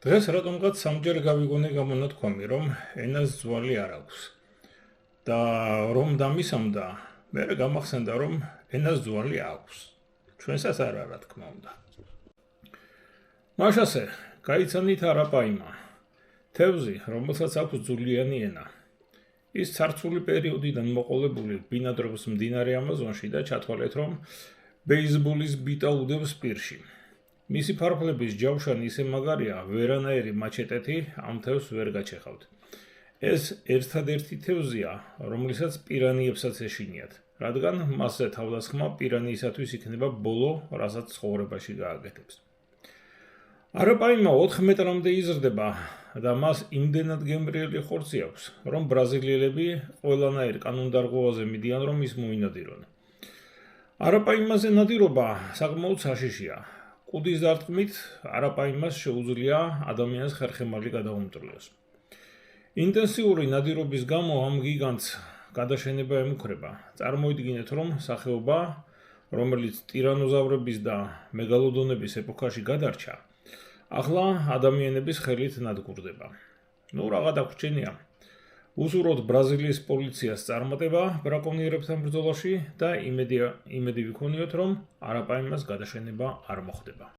დღეს რატომღაც სამჯერ გავიგონე გამონათქვამი, რომ ენას ძვალი არ აქვს. და რომ დამისამდა, მე გამახსენდა, რომ ენას ძვალი აქვს. ჩვენსაც არა, რა თქმა უნდა. მაშასე, გაიცანით არაპაიმა. თევზი, რომელსაც აქვს ძვლიანი ენა. ის ცარცული პერიოდიდან მოყოლებული ბინადრობს მდინარე ამაზონში და ჩათვალეთ, რომ ბეისბოლის ბიტა უდევს პირში. მისი ფარფლების ჯავშანი ისე მაგარია, ვერანაირი მაჩეტეთი ამ თევზს ვერ გაჩეხავთ. ეს ერთადერთი თევზია, რომლისაც პირანიებსაც ეშინიათ, რადგან მასზე თავდასხმა პირანიისათვის იქნება ბოლო, რასაც ცხოვრებაში გააკეთებს. არაპაიმა 4 მეტრამდე იზრდება და მას იმდენად გემრიელი ხორცი აქვს, რომ ბრაზილიელები ყველანაირ კანონდარღვევაზე მიდიან, რომ ის მოინადირონ. არაპაიმაზე ნადირობა საკმაოდ საშიშია. კუდის დარტყმით არაპაიმას შეუძლია ადამიანს ხერხემალი გადაუმტვრიოს. ინტენსიური ნადირობის გამო ამ გიგანტს გადაშენება ემუქრება. წარმოიდგინეთ, რომ სახეობა, რომელიც ტირანოზავრების და მეგალოდონების ეპოქაში გადარჩა, ახლა ადამიანების ხელით ნადგურდება. რაღაც დაგვრჩენია. უსურვოთ ბრაზილიის პოლიციას წარმატება ბრაკონიერებთან ბრძოლაში და იმედი ვიქონიოთ, რომ არაპაიმას გადაშენება არ მოხდება.